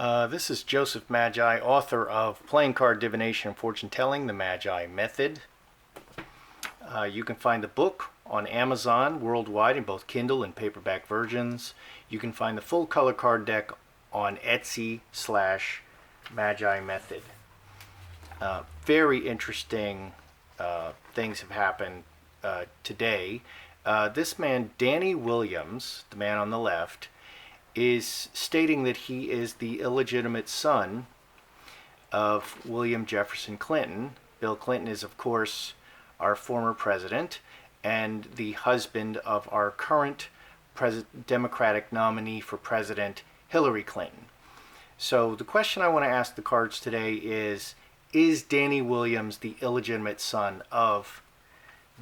This is Joseph Magi, author of Playing Card Divination and Fortune Telling, The Magi Method. You can find the book on Amazon worldwide in both Kindle and paperback versions. You can find the full color card deck on Etsy/Magi Method. Very interesting things have happened today. This man, Danney Williams, the man on the left, is stating that he is the illegitimate son of William Jefferson Clinton. Bill Clinton is, of course, our former president and the husband of our current Democratic nominee for president, Hillary Clinton. So the question I want to ask the cards today is Danney Williams the illegitimate son of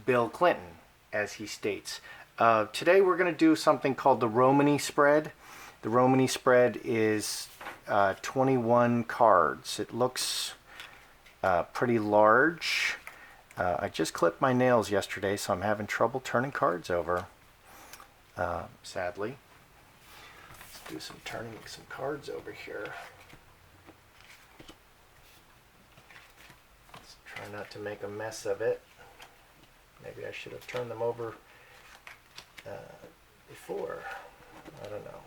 Bill Clinton, as he states? Today we're going to do something called the Romany spread. The Romany spread is 21 cards. It looks pretty large. I just clipped my nails yesterday, so I'm having trouble turning cards over, sadly. Let's do some turning some cards over here. Let's try not to make a mess of it. Maybe I should have turned them over before. I don't know.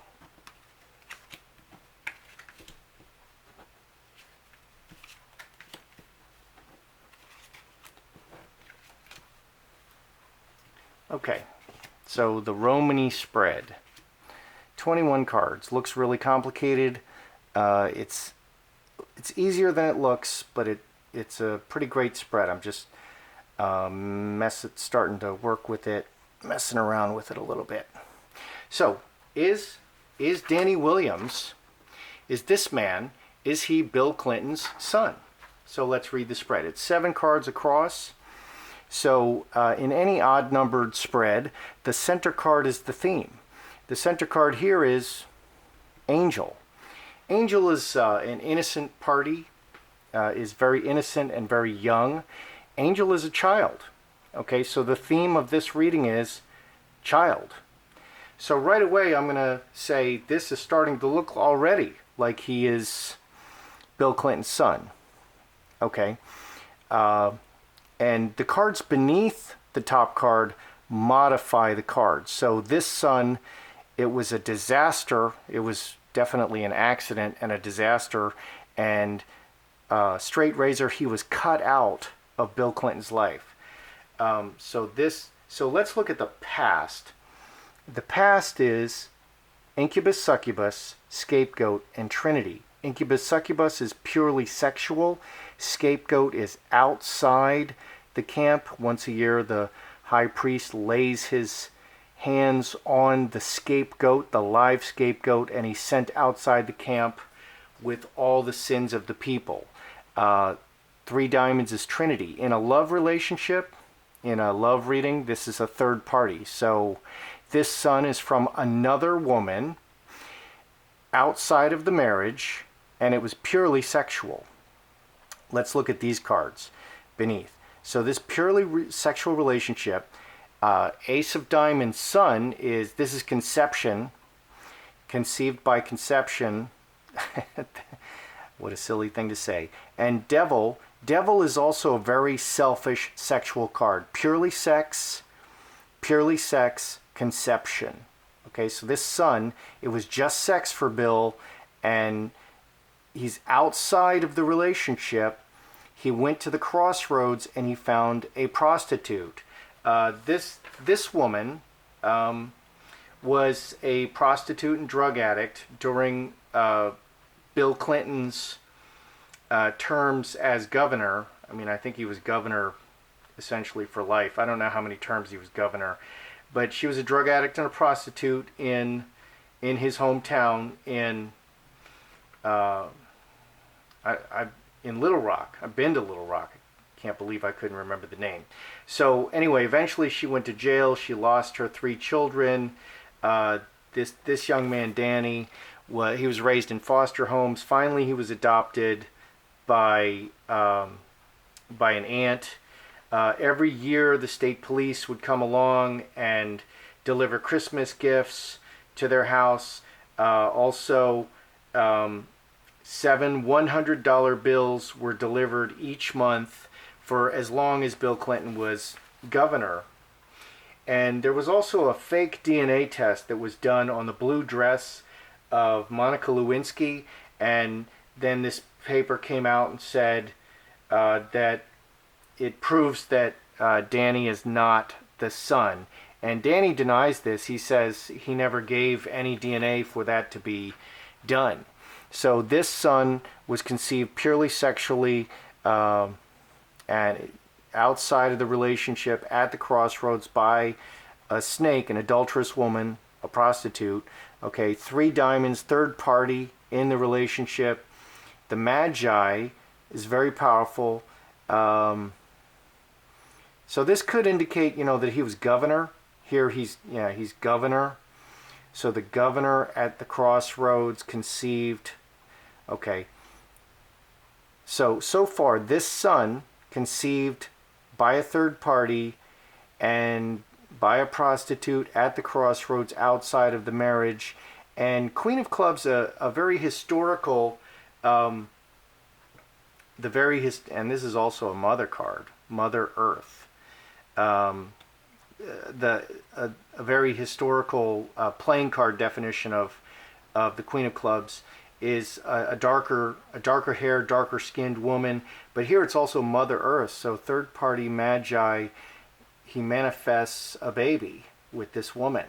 Okay, so the Romany spread, 21 cards. Looks really complicated. It's easier than it looks, but it's a pretty great spread. I'm just starting to work with it, messing around with it a little bit. So, is Danney Williams, is this man, is he Bill Clinton's son? So let's read the spread. It's 7 cards across. So in any odd-numbered spread, the center card is the theme. The center card here is Angel. Angel is an innocent party, is very innocent and very young. Angel is a child. Okay, so the theme of this reading is child. So right away I'm going to say this is starting to look already like he is Bill Clinton's son. Okay. And the cards beneath the top card modify the cards. So this son, it was a disaster. It was definitely an accident and a disaster. And straight razor, he was cut out of Bill Clinton's life. So let's look at the past. The past is incubus, succubus, scapegoat, and trinity. Incubus, succubus is purely sexual. Scapegoat is outside the camp. Once a year, the high priest lays his hands on the scapegoat, the live scapegoat, and he's sent outside the camp with all the sins of the people. 3 diamonds is trinity. In a love relationship, in a love reading, this is a third party. So this son is from another woman outside of the marriage, and it was purely sexual. Let's look at these cards beneath. So this purely sexual relationship, Ace of Diamonds, son, this is conception, conceived by conception. What a silly thing to say. And Devil is also a very selfish sexual card. Purely sex, conception. Okay, so this son, it was just sex for Bill, and he's outside of the relationship. He went to the crossroads and he found a prostitute. This woman was a prostitute and drug addict during Bill Clinton's terms as governor. I mean, I think he was governor essentially for life. I don't know how many terms he was governor. But she was a drug addict and a prostitute in his hometown in in Little Rock. I've been to Little Rock. I can't believe I couldn't remember the name. So anyway, eventually she went to jail. She lost her 3 children. This young man, Danney, he was raised in foster homes. Finally, he was adopted by an aunt. Every year, the state police would come along and deliver Christmas gifts to their house. Also, 7 $100 bills were delivered each month for as long as Bill Clinton was governor. And there was also a fake DNA test that was done on the blue dress of Monica Lewinsky, and then this paper came out and said that it proves that Danney is not the son. And Danney denies this. He says he never gave any DNA for that to be done. So this son was conceived purely sexually and outside of the relationship at the crossroads by a snake, an adulterous woman, a prostitute. Okay, 3 diamonds, third party in the relationship. The Magi is very powerful. So this could indicate, that he was governor. Here he's governor. So the governor at the crossroads conceived. Okay. So far, this son conceived by a third party and by a prostitute at the crossroads outside of the marriage. And Queen of Clubs, a very historical, and this is also a mother card, Mother Earth. A very historical playing card definition of the Queen of Clubs is a darker hair, darker skinned woman. But here it's also Mother Earth. So third party Magi, he manifests a baby with this woman.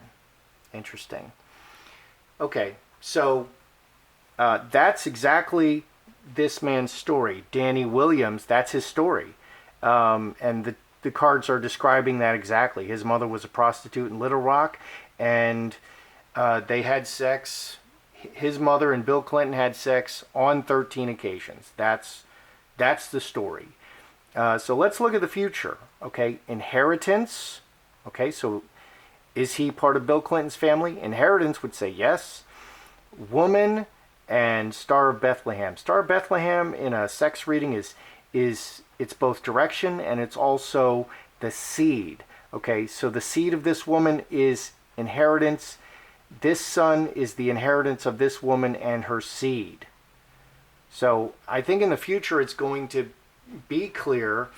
Interesting. Okay, so that's exactly this man's story. Danney Williams, that's his story. And the cards are describing that exactly. His mother was a prostitute in Little Rock, and they had sex. His mother and Bill Clinton had sex on 13 occasions. That's the story. So let's look at the future. Okay, inheritance. Okay, so is he part of Bill Clinton's family? Inheritance would say yes. Woman and Star of Bethlehem. Star of Bethlehem in a sex reading is it's both direction and it's also the seed. Okay, so the seed of this woman is inheritance. This son is the inheritance of this woman and her seed. So I think in the future it's going to be clear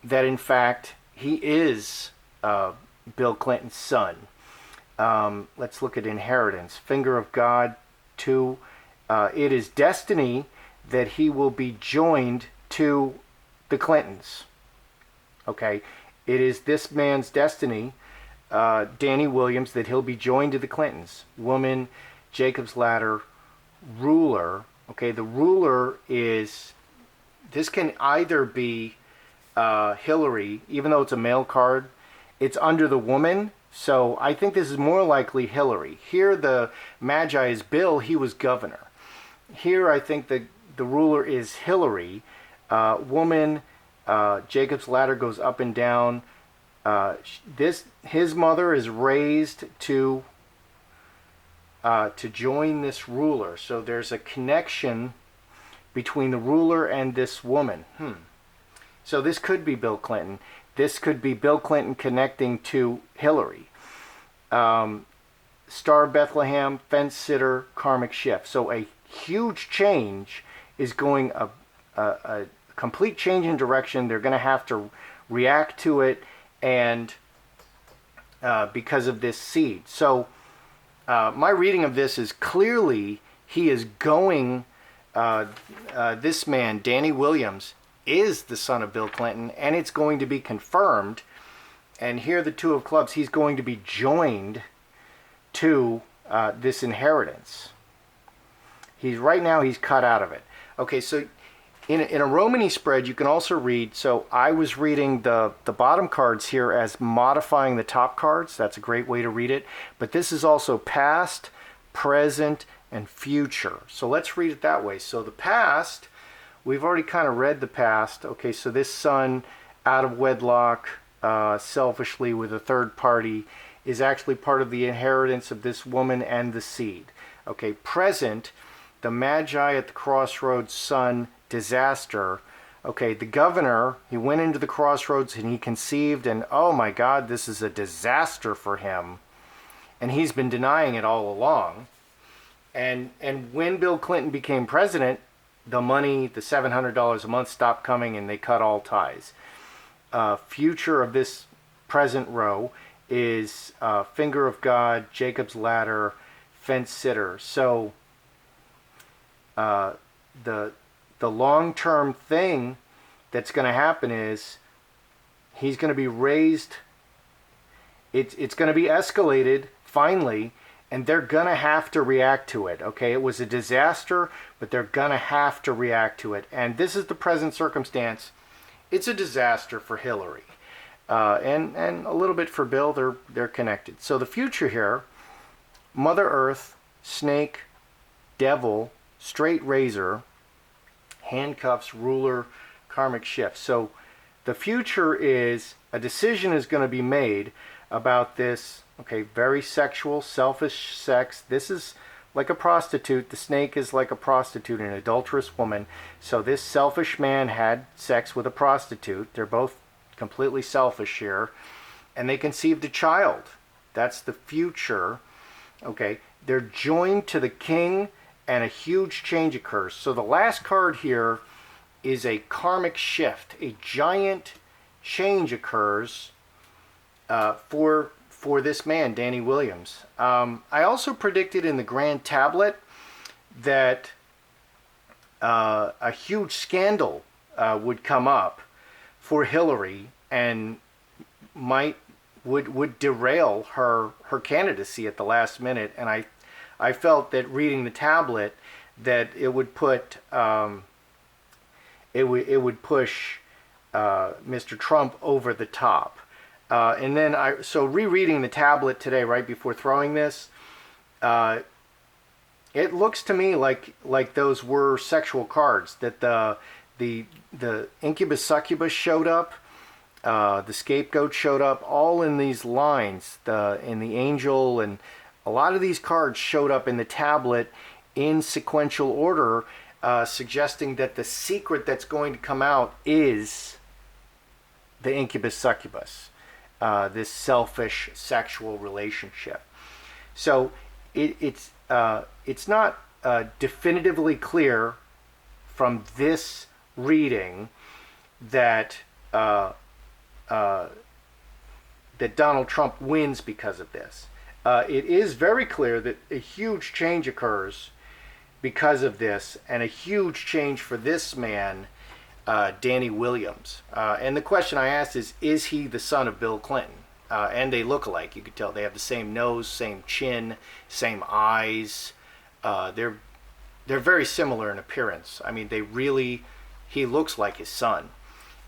that in fact he is Bill Clinton's son. Let's look at inheritance. Finger of God 2. It is destiny that he will be joined to the Clintons. Okay, it is this man's destiny, Danney Williams, that he'll be joined to the Clintons. Woman, Jacob's Ladder, ruler. Okay, the ruler is, this can either be Hillary, even though it's a male card, it's under the woman. So I think this is more likely Hillary. Here the Magi is Bill, he was governor. Here I think the ruler is Hillary. Woman, Jacob's Ladder goes up and down. His mother is raised to join this ruler. So there's a connection between the ruler and this woman. So this could be Bill Clinton. This could be Bill Clinton connecting to Hillary. Star Bethlehem, fence sitter, karmic shift. So a huge change is going, a complete change in direction. They're going to have to react to it, and because of this seed. So my reading of this is clearly he is going, this man, Danney Williams, is the son of Bill Clinton, and it's going to be confirmed. And here the Two of Clubs, he's going to be joined to this inheritance. Right now he's cut out of it. Okay, so in a Romany spread, you can also read, so I was reading the bottom cards here as modifying the top cards. That's a great way to read it. But this is also past, present, and future. So let's read it that way. So the past, we've already kind of read the past. Okay, so this son out of wedlock, selfishly with a third party, is actually part of the inheritance of this woman and the seed. Okay, present, the Magi at the crossroads, son, disaster. Okay, the governor, he went into the crossroads and he conceived, and oh my God, this is a disaster for him. And he's been denying it all along. And when Bill Clinton became president, the money, the $700 a month, stopped coming, and they cut all ties. Future of this present row is Finger of God, Jacob's Ladder, Fence Sitter. So the long-term thing that's going to happen is he's going to be raised. It's going to be escalated finally, and they're going to have to react to it. Okay, it was a disaster, but they're going to have to react to it. And this is the present circumstance. It's a disaster for Hillary, and a little bit for Bill. They're connected. So the future here: Mother Earth, Snake, Devil, Straight Razor, Handcuffs, Ruler, Karmic Shift. So the future is a decision is going to be made about this. Okay, very sexual, selfish sex. This is like a prostitute. The snake is like a prostitute, an adulterous woman. So this selfish man had sex with a prostitute. They're both completely selfish here. And they conceived a child. That's the future. Okay, they're joined to the king, and a huge change occurs. So the last card here is a karmic shift. A giant change occurs for this man, Danney Williams. I also predicted in the Grand Tablet that a huge scandal would come up for Hillary and would derail her candidacy at the last minute. And I felt that reading the tablet that it would put it would push Mr. Trump over the top. And then so rereading the tablet today, right before throwing this, it looks to me like those were sexual cards. That the incubus succubus showed up, the scapegoat showed up, all in these lines. In the angel, and a lot of these cards showed up in the tablet in sequential order, suggesting that the secret that's going to come out is the incubus succubus. This selfish sexual relationship. So it's not definitively clear from this reading that that Donald Trump wins because of this. It is very clear that a huge change occurs because of this, and a huge change for this man, Danney Williams. And the question I asked is he the son of Bill Clinton? And they look alike. You could tell they have the same nose, same chin, same eyes. They're very similar in appearance. I mean, he looks like his son.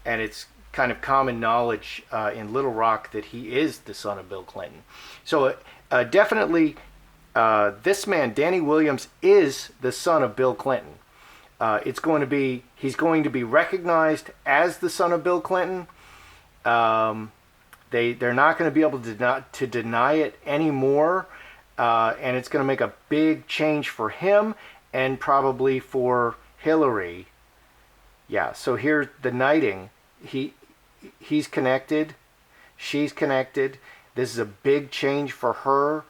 And it's kind of common knowledge in Little Rock that he is the son of Bill Clinton. So definitely this man, Danney Williams, is the son of Bill Clinton. He's going to be recognized as the son of Bill Clinton. They're not going to be able to deny it anymore, and it's going to make a big change for him and probably for Hillary. Yeah. So here's the knighting. He's connected. She's connected. This is a big change for her.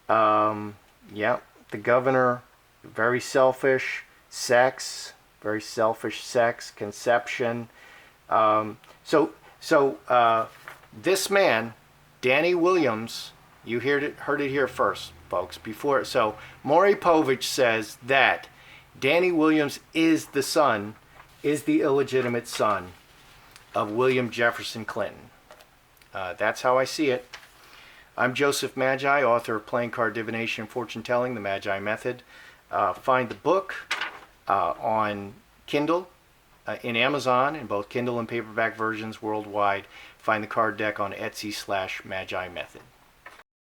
Yeah. The governor, very selfish. Sex, very selfish sex, conception. So this man, Danney Williams, you heard it here first, folks. So Maury Povich says that Danney Williams is the illegitimate son of William Jefferson Clinton. That's how I see it. I'm Joseph Magi, author of Playing Card Divination, Fortune Telling, The Magi Method. Find the book on Kindle, in Amazon, in both Kindle and paperback versions worldwide. Find the card deck on Etsy /Magi Method.